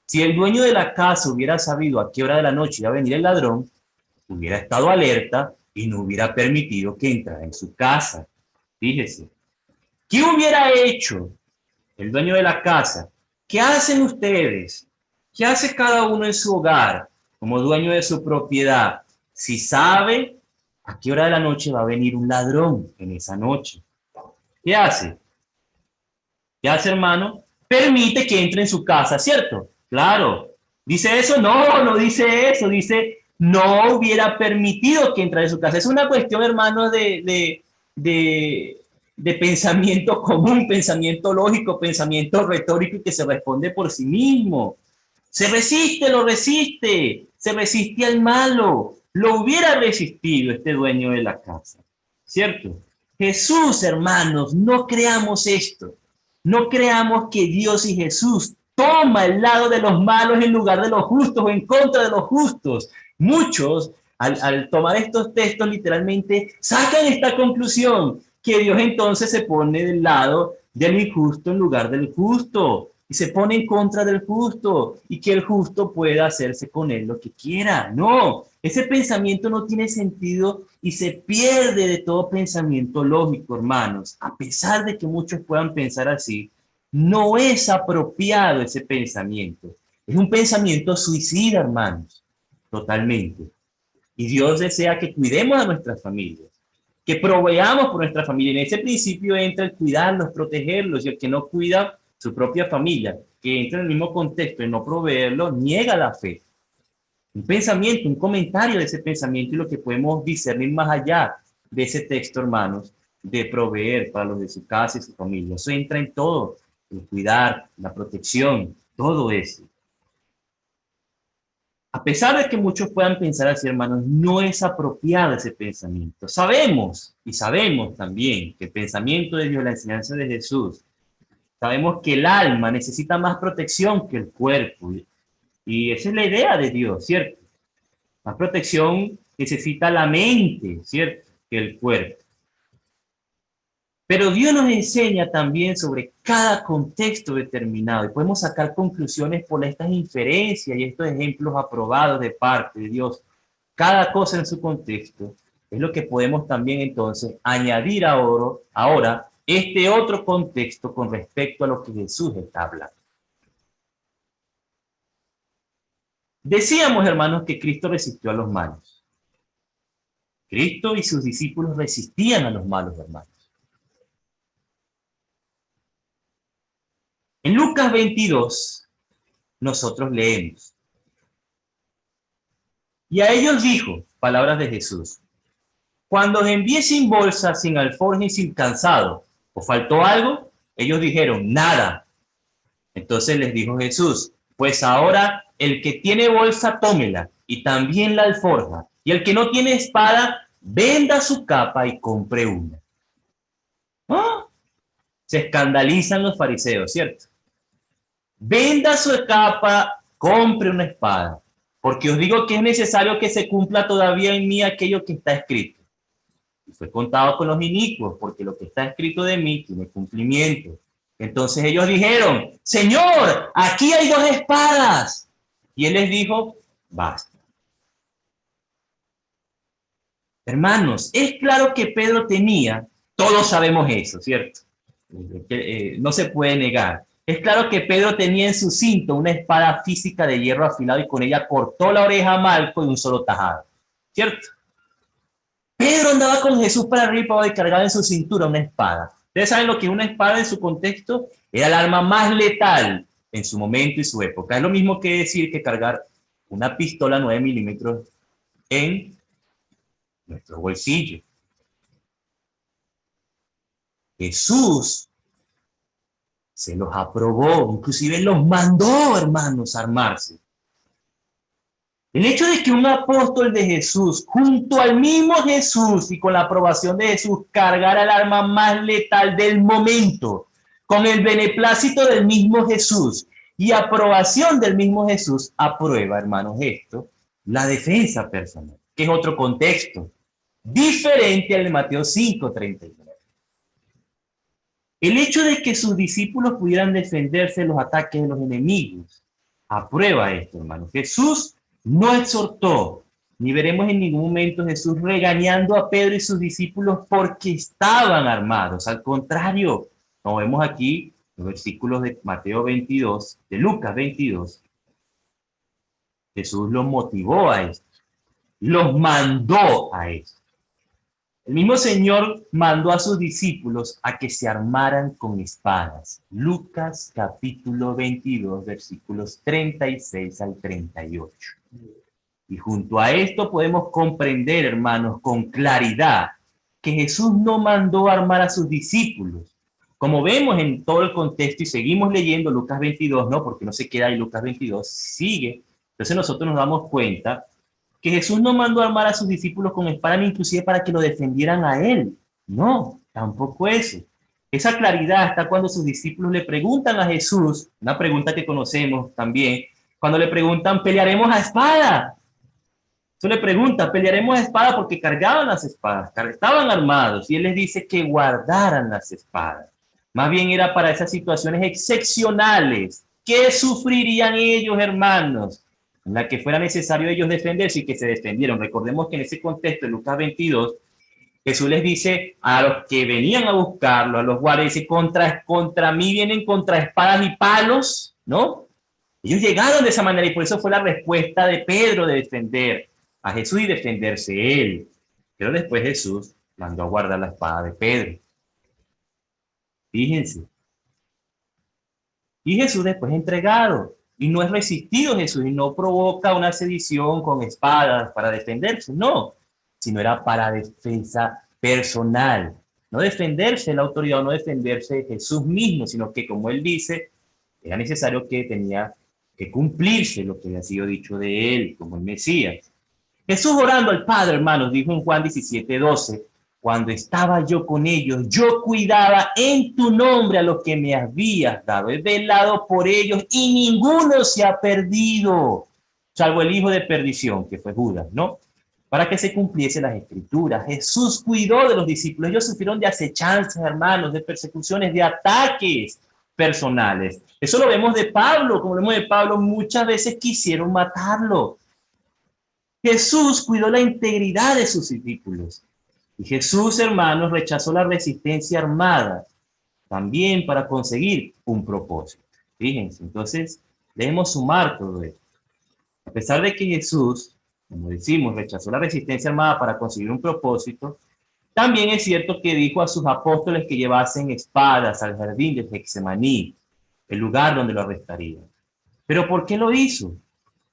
Si el dueño de la casa hubiera sabido a qué hora de la noche iba a venir el ladrón, hubiera estado alerta y no hubiera permitido que entrara en su casa. Fíjese. ¿Qué hubiera hecho el dueño de la casa? ¿Qué hacen ustedes? ¿Qué hace cada uno en su hogar como dueño de su propiedad? Si sabe a qué hora de la noche va a venir un ladrón en esa noche. ¿Qué hace? ¿Qué hace, hermano? permite que entre en su casa, ¿cierto? Claro. ¿Dice eso? No, no dice eso. Dice, no hubiera permitido que entrara en su casa. Es una cuestión, hermanos, de pensamiento común, pensamiento lógico, pensamiento retórico y que se responde por sí mismo. Se resiste, lo resiste, se resiste al malo. Lo hubiera resistido este dueño de la casa, ¿cierto? Jesús, hermanos, no creamos esto. No creamos que Dios y Jesús toma el lado de los malos en lugar de los justos o en contra de los justos. Muchos, al tomar estos textos, literalmente sacan esta conclusión, que Dios entonces se pone del lado del injusto en lugar del justo y se pone en contra del justo y que el justo pueda hacerse con él lo que quiera. No, ese pensamiento no tiene sentido y se pierde de todo pensamiento lógico, hermanos. A pesar de que muchos puedan pensar así, no es apropiado ese pensamiento. Es un pensamiento suicida, hermanos, totalmente. Y Dios desea que cuidemos a nuestras familias, que proveamos por nuestra familia. En ese principio entra el cuidarlos, protegerlos, y el que no cuida su propia familia, que entra en el mismo contexto de no proveerlo, niega la fe. Un pensamiento, un comentario de ese pensamiento y lo que podemos discernir más allá de ese texto, hermanos, de proveer para los de su casa y su familia. Eso entra en todo, el cuidar, la protección, todo eso. A pesar de que muchos puedan pensar así, hermanos, no es apropiado ese pensamiento. Sabemos, y sabemos también, que el pensamiento de Dios, la enseñanza de Jesús, sabemos que el alma necesita más protección que el cuerpo. Y esa es la idea de Dios, ¿cierto? Más protección necesita la mente, ¿cierto? Que el cuerpo. Pero Dios nos enseña también sobre cada contexto determinado y podemos sacar conclusiones por estas inferencias y estos ejemplos aprobados de parte de Dios. Cada cosa en su contexto es lo que podemos también entonces añadir ahora este otro contexto con respecto a lo que Jesús está hablando. Decíamos, hermanos, que Cristo resistió a los malos. Cristo y sus discípulos resistían a los malos, hermanos. En Lucas 22, nosotros leemos, y a ellos dijo, palabras de Jesús, cuando os envié sin bolsa, sin alforja y sin calzado, ¿os faltó algo? Ellos dijeron, nada. Entonces les dijo Jesús, pues ahora el que tiene bolsa, tómela, y también la alforja, y el que no tiene espada, venda su capa y compre una. ¿Ah? Se escandalizan los fariseos, ¿cierto? Venda su capa, compre una espada, porque os digo que es necesario que se cumpla todavía en mí aquello que está escrito. Y fue contado con los inicuos, porque lo que está escrito de mí tiene cumplimiento. Entonces ellos dijeron, Señor, aquí hay dos espadas. Y él les dijo, basta. Hermanos, es claro que Pedro tenía, todos sabemos eso, ¿cierto? No se puede negar. Es claro que Pedro tenía en su cinto una espada física de hierro afilado y con ella cortó la oreja a Malco de un solo tajado, ¿cierto? Pedro andaba con Jesús para arriba y para abajo y cargaba en su cintura una espada. Ustedes saben lo que es una espada en su contexto. Era el arma más letal en su momento y su época. Es lo mismo que decir que cargar una pistola 9 milímetros en nuestro bolsillo. Jesús se los aprobó, inclusive los mandó, hermanos, a armarse. El hecho de que un apóstol de Jesús, junto al mismo Jesús y con la aprobación de Jesús, cargara el arma más letal del momento, con el beneplácito del mismo Jesús y aprobación del mismo Jesús, aprueba, hermanos, esto, la defensa personal, que es otro contexto, diferente al de Mateo 5:39. El hecho de que sus discípulos pudieran defenderse de los ataques de los enemigos, aprueba esto, hermanos. Jesús no exhortó, ni veremos en ningún momento Jesús regañando a Pedro y sus discípulos porque estaban armados. Al contrario, como vemos aquí, los versículos de Mateo 22, de Lucas 22, Jesús los motivó a esto, los mandó a esto. El mismo Señor mandó a sus discípulos a que se armaran con espadas. Lucas capítulo 22, versículos 36 al 38. Y junto a esto podemos comprender, hermanos, con claridad que Jesús no mandó armar a sus discípulos. Como vemos en todo el contexto y seguimos leyendo Lucas 22, ¿no? Porque no se queda ahí Lucas 22, sigue. Entonces nosotros nos damos cuenta que Jesús no mandó armar a sus discípulos con espada, inclusive para que lo defendieran a él. No, tampoco eso. Esa claridad está cuando sus discípulos le preguntan a Jesús, una pregunta que conocemos también, cuando le preguntan, ¿pelearemos a espada? Tú le pregunta, ¿pelearemos a espada? Porque cargaban las espadas, estaban armados, y él les dice que guardaran las espadas. Más bien era para esas situaciones excepcionales. ¿Qué sufrirían ellos, hermanos? En la que fuera necesario ellos defenderse y que se defendieron. Recordemos que en ese contexto de Lucas 22, Jesús les dice a los que venían a buscarlo, a los guardias, dice, contra mí vienen contra espadas y palos, ¿no? Ellos llegaron de esa manera y por eso fue la respuesta de Pedro de defender a Jesús y defenderse él. Pero después Jesús mandó a guardar la espada de Pedro. Fíjense. Y Jesús después es entregado. Y no es resistido Jesús y no provoca una sedición con espadas para defenderse, no. Sino era para defensa personal. No defenderse la autoridad, no defenderse Jesús mismo, sino que como él dice, era necesario que tenía que cumplirse lo que había sido dicho de él, como el Mesías. Jesús orando al Padre, hermanos, dijo en Juan 17:12, cuando estaba yo con ellos, yo cuidaba en tu nombre a los que me habías dado. He velado por ellos y ninguno se ha perdido, salvo el hijo de perdición, que fue Judas, ¿no? Para que se cumpliese las escrituras. Jesús cuidó de los discípulos. Ellos sufrieron de acechanzas, hermanos, de persecuciones, de ataques personales. Eso lo vemos de Pablo. Como vemos de Pablo, muchas veces quisieron matarlo. Jesús cuidó la integridad de sus discípulos. Y Jesús, hermanos, rechazó la resistencia armada también para conseguir un propósito. Fíjense, entonces debemos sumar todo esto. A pesar de que Jesús, como decimos, rechazó la resistencia armada para conseguir un propósito, también es cierto que dijo a sus apóstoles que llevasen espadas al jardín de Getsemaní, el lugar donde lo arrestarían. ¿Pero por qué lo hizo?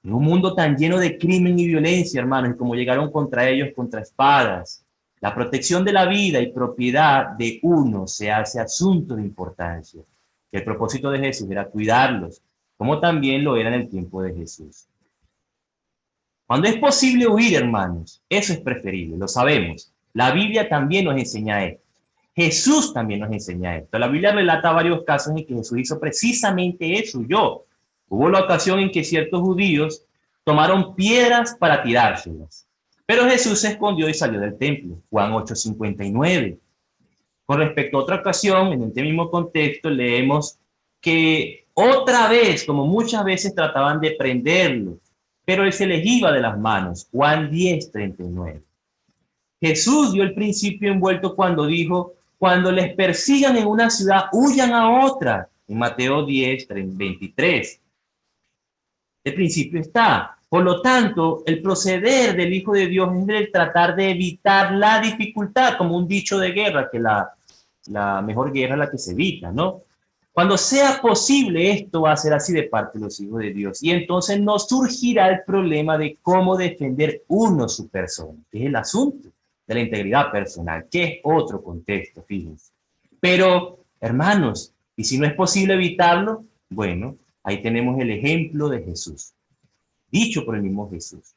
En un mundo tan lleno de crimen y violencia, hermanos, y como llegaron contra ellos, contra espadas, la protección de la vida y propiedad de uno se hace asunto de importancia. El propósito de Jesús era cuidarlos, como también lo era en el tiempo de Jesús. Cuando es posible huir, hermanos, eso es preferible, lo sabemos. La Biblia también nos enseña esto. Jesús también nos enseña esto. La Biblia relata varios casos en que Jesús hizo precisamente eso, huyó. Hubo la ocasión en que ciertos judíos tomaron piedras para tirárselas. Pero Jesús se escondió y salió del templo. Juan 8:59. Con respecto a otra ocasión, en este mismo contexto, leemos que otra vez, como muchas veces trataban de prenderlo, pero él se les iba de las manos. Juan 10:39. Jesús dio el principio envuelto cuando dijo, cuando les persigan en una ciudad, huyan a otra. En Mateo 10:23. El principio está. Por lo tanto, el proceder del Hijo de Dios es el tratar de evitar la dificultad, como un dicho de guerra, que la mejor guerra es la que se evita, ¿no? Cuando sea posible, esto va a ser así de parte de los hijos de Dios. Y entonces no surgirá el problema de cómo defender uno su persona, que es el asunto de la integridad personal, que es otro contexto, fíjense. Pero, hermanos, ¿y si no es posible evitarlo? Bueno, ahí tenemos el ejemplo de Jesús, dicho por el mismo Jesús.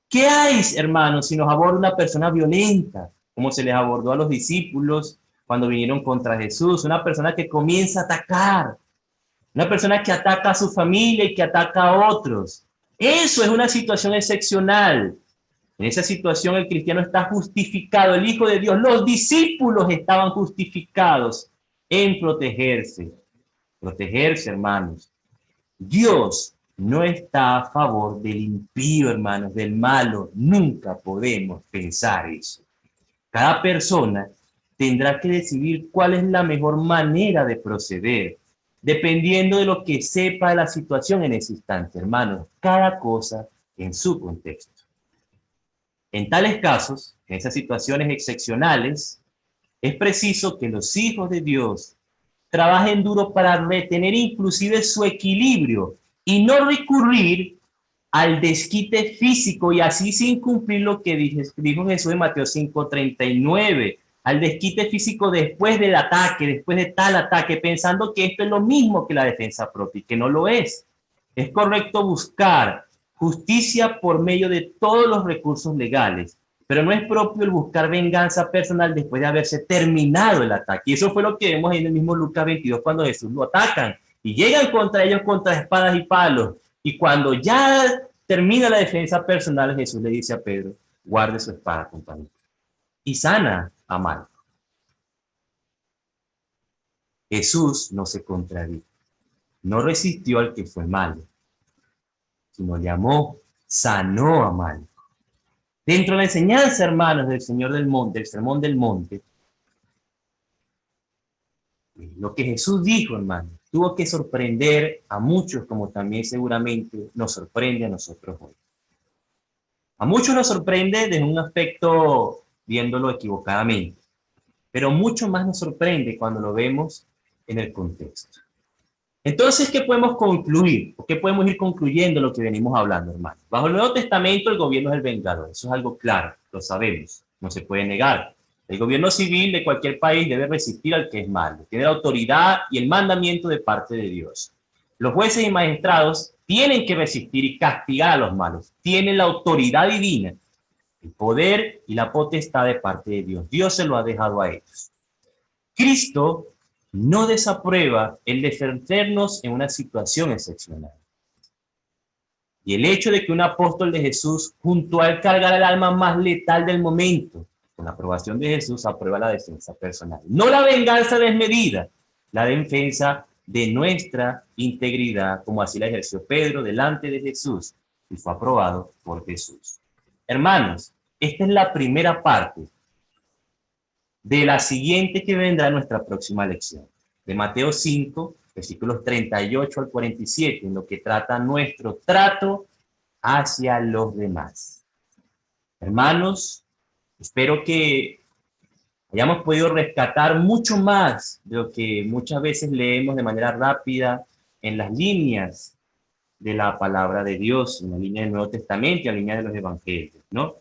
¿Qué hay, hermanos, si nos aborda una persona violenta, como se les abordó a los discípulos cuando vinieron contra Jesús? Una persona que comienza a atacar, una persona que ataca a su familia y que ataca a otros. Eso es una situación excepcional. En esa situación el cristiano está justificado, el Hijo de Dios, los discípulos estaban justificados en protegerse. Protegerse, hermanos. Dios no está a favor del impío, hermanos, del malo. Nunca podemos pensar eso. Cada persona tendrá que decidir cuál es la mejor manera de proceder, dependiendo de lo que sepa de la situación en ese instante, hermanos. Cada cosa en su contexto. En tales casos, en esas situaciones excepcionales, es preciso que los hijos de Dios trabajen duro para retener inclusive su equilibrio y no recurrir al desquite físico y así sin cumplir lo que dijo Jesús en Mateo 5:39, al desquite físico después del ataque, después de tal ataque, pensando que esto es lo mismo que la defensa propia y que no lo es. Es correcto buscar justicia por medio de todos los recursos legales, pero no es propio el buscar venganza personal después de haberse terminado el ataque. Y eso fue lo que vemos en el mismo Lucas 22 cuando Jesús lo atacan y llegan contra ellos contra espadas y palos. Y cuando ya termina la defensa personal, Jesús le dice a Pedro, guarde su espada, compañero. Y sana a Malco. Jesús no se contradijo, no resistió al que fue malo, sino le amó, sanó a Malco. Dentro de la enseñanza, hermanos, del Señor del Monte, del Sermón del Monte, lo que Jesús dijo, hermanos, tuvo que sorprender a muchos, como también seguramente nos sorprende a nosotros hoy. A muchos nos sorprende desde un aspecto viéndolo equivocadamente, pero mucho más nos sorprende cuando lo vemos en el contexto. Entonces, ¿qué podemos concluir? ¿O qué podemos ir concluyendo lo que venimos hablando, hermanos? Bajo el Nuevo Testamento, el gobierno es el vengador. Eso es algo claro, lo sabemos, no se puede negar. El gobierno civil de cualquier país debe resistir al que es malo, tiene la autoridad y el mandamiento de parte de Dios. Los jueces y magistrados tienen que resistir y castigar a los malos, tienen la autoridad divina, el poder y la potestad de parte de Dios. Dios se lo ha dejado a ellos. Cristo no desaprueba el defendernos en una situación excepcional. Y el hecho de que un apóstol de Jesús, junto a él, cargara el arma más letal del momento, con la aprobación de Jesús, aprueba la defensa personal. No la venganza desmedida, la defensa de nuestra integridad, como así la ejerció Pedro delante de Jesús, y fue aprobado por Jesús. Hermanos, esta es la primera parte de la siguiente que vendrá en nuestra próxima lección, de Mateo 5, versículos 38 al 47, en lo que trata nuestro trato hacia los demás. Hermanos, espero que hayamos podido rescatar mucho más de lo que muchas veces leemos de manera rápida en las líneas de la palabra de Dios, en la línea del Nuevo Testamento y en la línea de los evangelios, ¿no?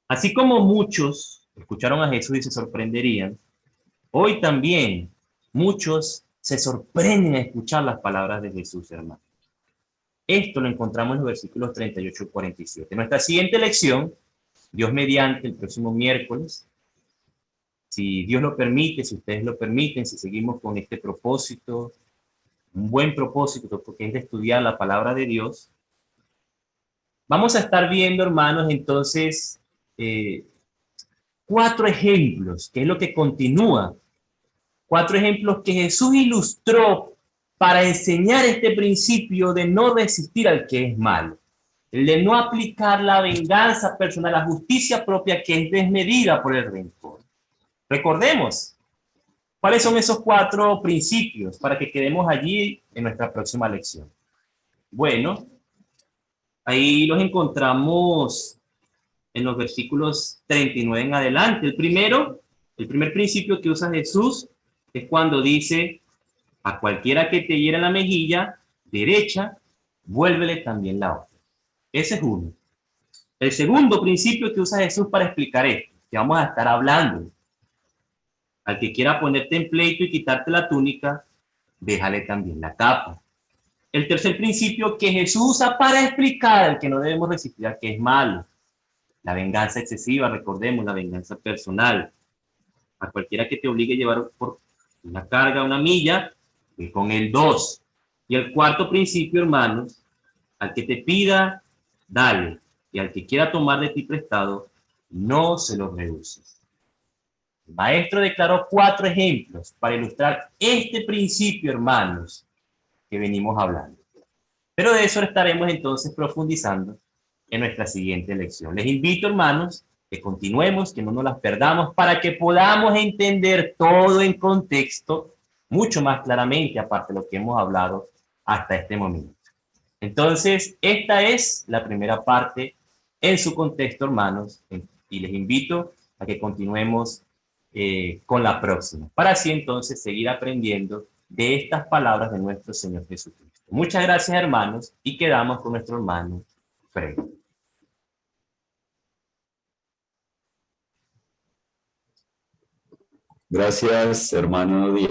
Así como muchos escucharon a Jesús y se sorprenderían, hoy también muchos se sorprenden a escuchar las palabras de Jesús, hermano. Esto lo encontramos en los versículos 38 y 47. Nuestra siguiente lección, Dios mediante, el próximo miércoles, si Dios lo permite, si ustedes lo permiten, si seguimos con este propósito, un buen propósito, porque es de estudiar la palabra de Dios, vamos a estar viendo, hermanos, entonces, 4 ejemplos, que es lo que continúa. 4 ejemplos que Jesús ilustró para enseñar este principio de no resistir al que es malo. El de no aplicar la venganza personal, la justicia propia que es desmedida por el rencor. Recordemos, ¿cuáles son esos 4 principios para que quedemos allí en nuestra próxima lección? Bueno, ahí los encontramos en los versículos 39 en adelante. El primer principio que usa Jesús es cuando dice, a cualquiera que te hiera la mejilla derecha, vuélvele también la otra. Ese es uno. El segundo principio que usa Jesús para explicar esto, que vamos a estar hablando, al que quiera ponerte en pleito y quitarte la túnica, déjale también la capa. El tercer principio que Jesús usa para explicar al que no debemos resistir al que es malo, la venganza excesiva, recordemos, la venganza personal. A cualquiera que te obligue a llevar por una carga, una milla, ve con el 2. Y el cuarto principio, hermanos, al que te pida, dale. Y al que quiera tomar de ti prestado, no se lo rehuses. El maestro declaró 4 ejemplos para ilustrar este principio, hermanos, que venimos hablando. Pero de eso estaremos entonces profundizando en nuestra siguiente lección. Les invito, hermanos, que continuemos, que no nos las perdamos, para que podamos entender todo en contexto mucho más claramente, aparte de lo que hemos hablado hasta este momento. Entonces, esta es la primera parte en su contexto, hermanos, y les invito a que continuemos con la próxima, para así entonces seguir aprendiendo de estas palabras de nuestro Señor Jesucristo. Muchas gracias, hermanos, y quedamos con nuestro hermano Fred. Gracias, hermano Díaz.